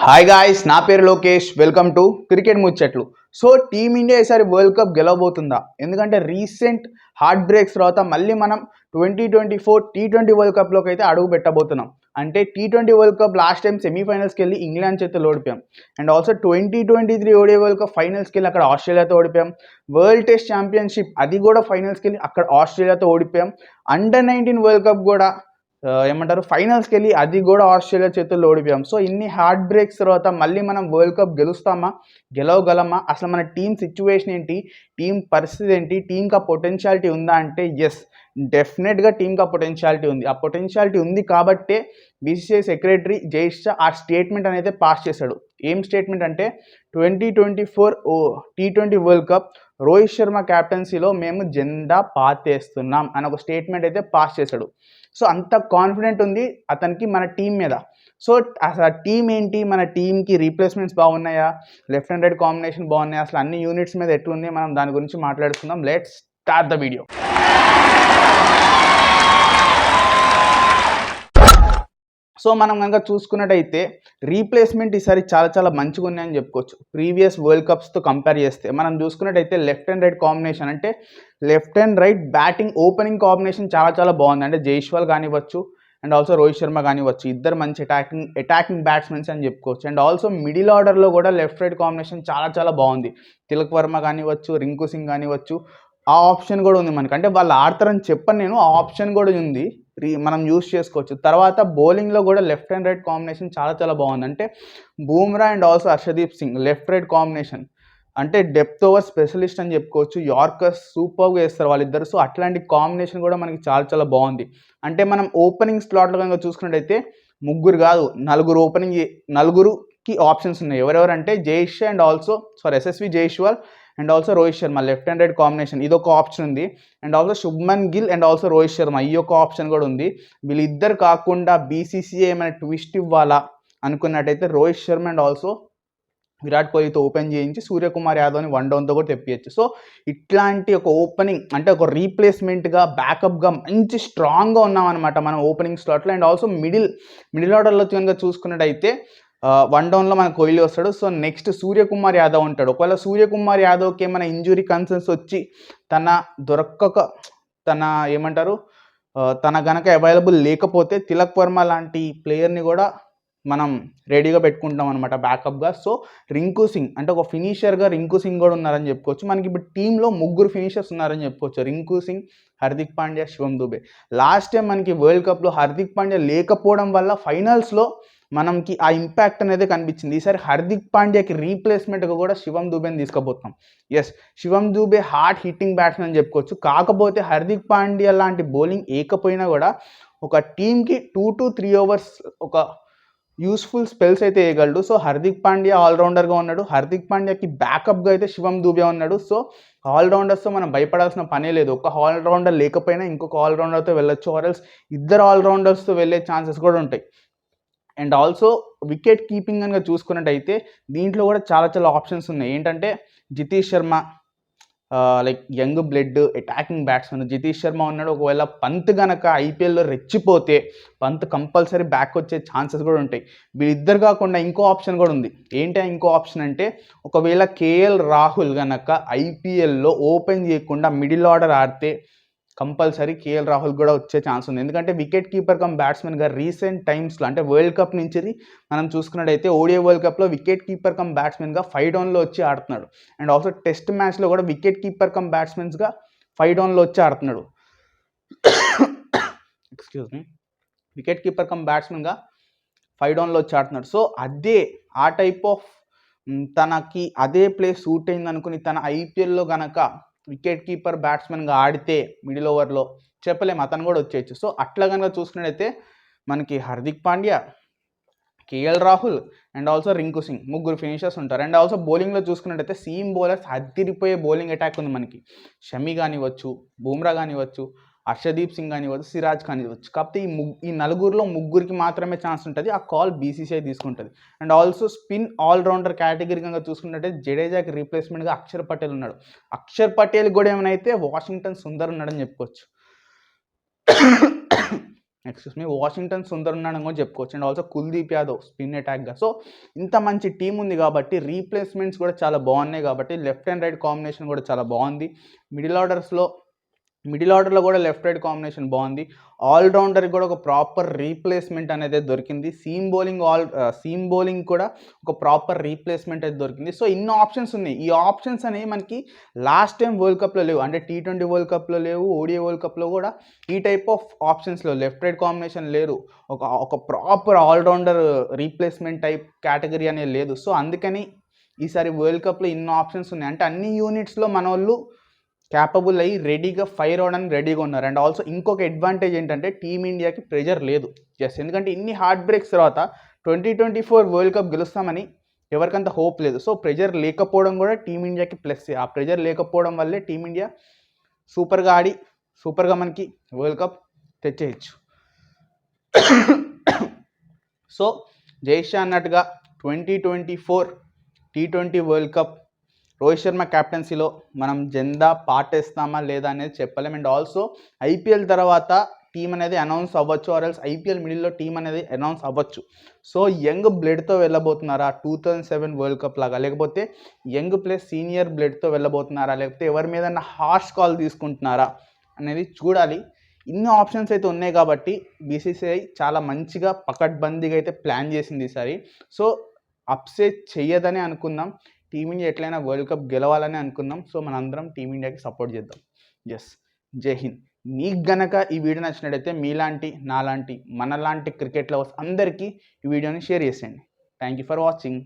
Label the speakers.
Speaker 1: Hi guys, నా పేరు Lokesh. Welcome to cricket ముచ్చట్లు. సో టీమిండియా ఈసారి వరల్డ్ కప్ గెలవబోతుందా? ఎందుకంటే రీసెంట్ హార్ట్ బ్రేక్స్ తర్వాత మళ్ళీ మనం 2024 T20 వరల్డ్ కప్లోకి అయితే అడుగు పెట్టబోతున్నాం. అంటే T20 world cup last time సెమీఫైనల్స్కి వెళ్ళి ఇంగ్లాండ్ చేతిలో ఓడిపోయాం. And also 2023 ODI world cup ఫైనల్స్కి వెళ్ళి అక్కడ ఆస్ట్రేలియాతో ఓడిపోయాం. వరల్డ్ టెస్ట్ ఛాంపియన్షిప్ అది కూడా ఫైనల్స్కి వెళ్ళి అక్కడ ఆస్ట్రేలియాతో ఓడిపోయాం. అండర్ 19 వరల్డ్ కప్ కూడా ఏమంటారు ఫైనల్స్కి వెళ్ళి అది కూడా ఆస్ట్రేలియా చేతుల్లో ఓడిపోయాం. సో ఇన్ని హార్ట్ బ్రేక్స్ తర్వాత మళ్ళీ మనం వరల్డ్ కప్ గెలుస్తామా, గెలవగలమా, అసలు మన టీం సిచ్యువేషన్ ఏంటి, టీం పరిస్థితి ఏంటి, టీంకి ఆ పొటెన్షియాలిటీ ఉందా అంటే ఎస్, డెఫినెట్గా టీంకి ఆ పొటెన్షియాలిటీ ఉంది. ఆ పొటెన్షియాలిటీ ఉంది కాబట్టే బీసీసీఐ సెక్రటరీ జయేష్ షా ఆ స్టేట్మెంట్ అనేది పాస్ చేశాడు. ఏం స్టేట్మెంట్ అంటే 2024 T20 world cup Rohit Sharma క్యాప్టెన్సీలో మేము జెండా పాతేస్తున్నాం అని ఒక స్టేట్మెంట్ అయితే పాస్ చేశాడు. సో అంత కాన్ఫిడెంట్ ఉంది అతనికి మన టీం మీద. సో అసలు ఆ టీం ఏంటి, మన టీంకి రీప్లేస్మెంట్స్ బాగున్నాయా, లెఫ్ట్ అండ్ రైట్ కాంబినేషన్ బాగున్నాయా, అసలు అన్ని యూనిట్స్ మీద ఎట్లుంది, మనం దాని గురించి మాట్లాడుకుందాం. Let's start the video. So మనం కనుక చూసుకున్నట్టయితే రీప్లేస్మెంట్ ఈసారి చాలా చాలా మంచిగా ఉన్నాయని చెప్పుకోవచ్చు. ప్రీవియస్ వరల్డ్ కప్స్తో కంపేర్ చేస్తే మనం చూసుకున్నట్టయితే లెఫ్ట్ అండ్ రైట్ కాంబినేషన్, అంటే left and right batting opening combination చాలా చాలా బాగుంది. అంటే జైస్వాల్ కానివ్వచ్చు అండ్ ఆల్సో రోహిత్ శర్మ కానివ్వచ్చు, ఇద్దరు మంచి అటాకింగ్ బ్యాట్స్మెన్స్ అని చెప్పుకోవచ్చు. అండ్ ఆల్సో మిడిల్ ఆర్డర్లో కూడా లెఫ్ట్ రైట్ కాంబినేషన్ చాలా చాలా బాగుంది. తిలక్ వర్మ కానివ్వచ్చు, రింకు సింగ్ కానివ్వచ్చు, ఆ ఆప్షన్ కూడా ఉంది మనకి. అంటే వాళ్ళు ఆడతారని చెప్పను నేను, ఆ ఆప్షన్ కూడా ఉంది, మనం యూస్ చేసుకోవచ్చు. తర్వాత బౌలింగ్లో కూడా లెఫ్ట్ అండ్ రైట్ కాంబినేషన్ చాలా చాలా బాగుంది. అంటే Bumrah and also Harshdeep Singh left right combination, అంటే డెప్త్ ఓవర్ స్పెషలిస్ట్ అని చెప్పుకోవచ్చు. యార్కర్స్ సూపర్గా వేస్తారు వాళ్ళిద్దరు. సో అట్లాంటి కాంబినేషన్ కూడా మనకి చాలా చాలా బాగుంది. అంటే మనం ఓపెనింగ్ స్లాట్లో కనుక చూసుకున్నట్టయితే ముగ్గురు కాదు, నలుగురుకి ఆప్షన్స్ ఉన్నాయి. ఎవరెవరంటే జయేష్ అండ్ ఆల్సో ఎస్ఎస్వి Jaiswal and also Rohit Sharma left and right combination, ఇదొక ఆప్షన్ ఉంది. And also Shubman Gill and also Rohit Sharma, ఈ యొక్క ఆప్షన్ కూడా ఉంది. వీళ్ళిద్దరు కాకుండా బీసీసీఐ ఏమైనా ట్విస్ట్ ఇవ్వాలా అనుకున్నట్టయితే రోహిత్ శర్మ అండ్ ఆల్సో విరాట్ కోహ్లీతో ఓపెన్ చేయించి సూర్యకుమార్ యాదవ్ని 1 డౌన్తో కూడా తెప్పించచ్చు. సో ఇట్లాంటి ఒక ఓపెనింగ్, అంటే ఒక రీప్లేస్మెంట్గా బ్యాకప్గా మంచి స్ట్రాంగ్గా ఉన్నామన్నమాట మనం ఓపెనింగ్ స్లాట్లో. అండ్ ఆల్సో మిడిల్ ఆర్డర్లో కనుక చూసుకున్నట్టయితే 1 డౌన్లో మన కోహ్లీ వస్తాడు. సో నెక్స్ట్ సూర్యకుమార్ యాదవ్ ఉంటాడు. ఒకవేళ సూర్యకుమార్ యాదవ్కి ఏమైనా ఇంజురీ కన్సర్న్స్ వచ్చి తన గనక అవైలబుల్ లేకపోతే తిలక్ వర్మ లాంటి ప్లేయర్ని కూడా మనం రెడీగా పెట్టుకుంటాం అనమాట బ్యాకప్గా. సో రింకు సింగ్, అంటే ఒక ఫినిషర్గా రింకు సింగ్ కూడా ఉన్నారని చెప్పుకోవచ్చు. మనకి ఇప్పుడు టీంలో 3 ఫినిషర్స్ ఉన్నారని చెప్పుకోవచ్చు. రింకు సింగ్, హార్దిక్ పాండ్యా, శివం దుబే. లాస్ట్ టైం మనకి వరల్డ్ కప్లో హార్దిక్ పాండ్యా లేకపోవడం వల్ల ఫైనల్స్లో మనకి ఆ ఇంపాక్ట్ అనేది కనిపించింది. ఈసారి హార్దిక్ పాండ్యాకి రీప్లేస్మెంట్గా కూడా శివం దుబేని తీసుకుపోతున్నాం. ఎస్, శివం దుబే హార్డ్ హిట్టింగ్ బ్యాట్స్మెన్ అని చెప్పుకోవచ్చు. కాకపోతే హార్దిక్ పాండ్యా లాంటి బౌలింగ్ ఏకపోయినా కూడా ఒక టీంకి 2 to 3 ఓవర్స్ ఒక యూస్ఫుల్ స్పెల్స్ అయితే వేయగలడు. సో హార్దిక్ పాండ్యా ఆల్రౌండర్గా ఉన్నాడు. హార్దిక్ పాండ్యాకి బ్యాకప్గా అయితే శివం దుబే ఉన్నాడు. సో ఆల్రౌండర్స్తో మనం భయపడాల్సిన పనే లేదు. ఒక ఆల్రౌండర్ లేకపోయినా ఇంకొక ఆల్రౌండర్తో వెళ్ళొచ్చు, ఆర్ఎల్స్ ఇద్దరు ఆల్రౌండర్స్తో వెళ్ళే ఛాన్సెస్ కూడా ఉంటాయి. అండ్ ఆల్సో వికెట్ కీపింగ్ కనుక చూసుకున్నట్టయితే దీంట్లో కూడా చాలా చాలా ఆప్షన్స్ ఉన్నాయి. ఏంటంటే Jitesh Sharma, like young blood attacking batsmen Jitesh Sharma ఉన్నాడు. ఒకవేళ పంత్ కనుక ఐపీఎల్లో రెచ్చిపోతే పంత్ కంపల్సరీ బ్యాక్ వచ్చే ఛాన్సెస్ కూడా ఉంటాయి. వీళ్ళిద్దరు కాకుండా ఇంకో ఆప్షన్ కూడా ఉంది. ఏంటి ఇంకో ఆప్షన్ అంటే, ఒకవేళ కేఎల్ రాహుల్ కనుక ఐపీఎల్లో ఓపెన్ చేయకుండా మిడిల్ ఆర్డర్ ఆడితే కంపల్సరీ కేఎల్ రాహుల్ కూడా వచ్చే ఛాన్స్ ఉంది. ఎందుకంటే వికెట్ కీపర్ కమ్ బ్యాట్స్మెన్గా రీసెంట్ టైమ్స్లో, అంటే వరల్డ్ కప్ నుంచి మనం చూసుకున్నట్టయితే ఓడిఐ వరల్డ్ కప్లో వికెట్ కీపర్ కమ్ బ్యాట్స్మెన్గా 5 డౌన్లో వచ్చి ఆడుతున్నాడు. అండ్ ఆల్సో టెస్ట్ మ్యాచ్లో కూడా వికెట్ కీపర్ కమ్ బ్యాట్స్మెన్స్గా 5 డౌన్లో వచ్చి ఆడుతున్నాడు. Excuse me, wicket keeper cum బ్యాట్స్మెన్గా 5 డౌన్లో వచ్చి ఆడుతున్నాడు. సో అదే ఆ టైప్ ఆఫ్ తనకి అదే ప్లే సూట్ అయింది అనుకుని తన ఐపీఎల్లో కనుక వికెట్ కీపర్ బ్యాట్స్మెన్గా ఆడితే మిడిల్ ఓవర్లో చెప్పలేము, అతను కూడా వచ్చేయచ్చు. సో అట్లా కనుక చూసుకున్నట్టయితే మనకి Hardik Pandya, KL Rahul and also Rinku Singh 3 finishers ఉంటారు. అండ్ ఆల్సో బౌలింగ్లో చూసుకున్నట్టయితే సీమ్ బౌలర్స్ అదిరిపోయే బౌలింగ్ అటాక్ ఉంది మనకి. షమి కానివ్వచ్చు, బూమ్రా కానివ్వచ్చు, హర్షదీప్ సింగ్ కానివ్వచ్చు, సిరాజ్ కానివ్వచ్చు. కాకపోతే ఈ నలుగురిలో 3కి మాత్రమే ఛాన్స్ ఉంటుంది. ఆ కాల్ బీసీసీఐ తీసుకుంటుంది. And also spin all rounder category కనుక చూసుకున్నట్టే జడేజాకి రీప్లేస్మెంట్గా అక్షర్ పటేల్ ఉన్నాడు. అక్షర్ పటేల్ కూడా ఏమైనా అయితే వాషింగ్టన్ సుందర్ ఉన్నాడని చెప్పుకోవచ్చు. వాషింగ్టన్ సుందర్ ఉన్నాడని కూడా చెప్పుకోవచ్చు. And also Kuldeep Yadav spin అటాక్గా. సో ఇంత మంచి టీం ఉంది కాబట్టి రీప్లేస్మెంట్స్ కూడా చాలా బాగున్నాయి కాబట్టి లెఫ్ట్ అండ్ రైట్ కాంబినేషన్ కూడా చాలా బాగుంది. మిడిల్ ఆర్డర్లో కూడా లెఫ్ట్ రైట్ కాంబినేషన్ బాగుంది. ఆల్రౌండర్కి కూడా ఒక ప్రాపర్ రీప్లేస్మెంట్ అనేది దొరికింది. సీమ్ బౌలింగ్ కూడా ఒక ప్రాపర్ రీప్లేస్మెంట్ అయితే దొరికింది. సో ఇన్ని ఆప్షన్స్ ఉన్నాయి. ఈ ఆప్షన్స్ అనేవి మనకి లాస్ట్ టైం వరల్డ్ కప్లో లేవు. అంటే T20 వరల్డ్ కప్లో లేవు, ODI వరల్డ్ కప్లో కూడా ఈ టైప్ ఆఫ్ ఆప్షన్స్లో లెఫ్ట్ రైట్ కాంబినేషన్ లేరు. ఒక proper all rounder replacement type category అనేది లేదు. సో అందుకని ఈసారి వరల్డ్ కప్లో ఇన్ని ఆప్షన్స్ ఉన్నాయి. అంటే అన్ని యూనిట్స్లో మన వాళ్ళు క్యాపబుల్ అయ్యి రెడీగా ఫైర్ అవడానికి రెడీగా ఉన్నారు. అండ్ ఆల్సో ఇంకొక అడ్వాంటేజ్ ఏంటంటే టీమిండియాకి ప్రెజర్ లేదు. ఎందుకంటే ఇన్ని హార్ట్ బ్రేక్స్ తర్వాత 2024 వరల్డ్ కప్ గెలుస్తామని ఎవరికంత హోప్ లేదు. సో ప్రెజర్ లేకపోవడం కూడా టీమిండియాకి ప్లస్. ఆ ప్రెజర్ లేకపోవడం వల్లే టీమిండియా సూపర్గా ఆడి సూపర్గా మనకి వరల్డ్ కప్ తెచ్చేయచ్చు. సో జైషా అన్నట్టుగా 2024 T20 world cup Rohit Sharma క్యాప్టెన్సీలో మనం జెండా పాటేస్తామా లేదా అనేది చెప్పలేం. అండ్ ఆల్సో IPL తర్వాత టీం అనేది అనౌన్స్ అవ్వచ్చు, ఆర్ఎల్స్ IPL మిడిల్లో టీం అనేది అనౌన్స్ అవ్వచ్చు. సో యంగ్ బ్లడ్తో వెళ్ళబోతున్నారా 2007 వరల్డ్ కప్ లాగా, లేకపోతే యంగ్ ప్లస్ సీనియర్ బ్లడ్తో వెళ్ళబోతున్నారా, లేకపోతే ఎవరి మీద హార్ష్ కాల్ తీసుకుంటున్నారా అనేది చూడాలి. ఇన్ని ఆప్షన్స్ అయితే ఉన్నాయి కాబట్టి BCCI చాలా మంచిగా పకడ్బందీగా అయితే ప్లాన్ చేసింది ఈసారి. సో అప్సెట్ చెయ్యదని అనుకుందాం. టీమిండియా ఎట్లయినా వరల్డ్ కప్ గెలవాలని అనుకుందాం. సో మనందరం టీమిండియాకి సపోర్ట్ చేద్దాం. జై హింద్. మీకు గనక ఈ వీడియో నచ్చినట్టయితే మీలాంటి నాలాంటి మనలాంటి క్రికెట్ లవర్స్ అందరికీ ఈ వీడియోని షేర్ చేసేయండి. Thank you for watching.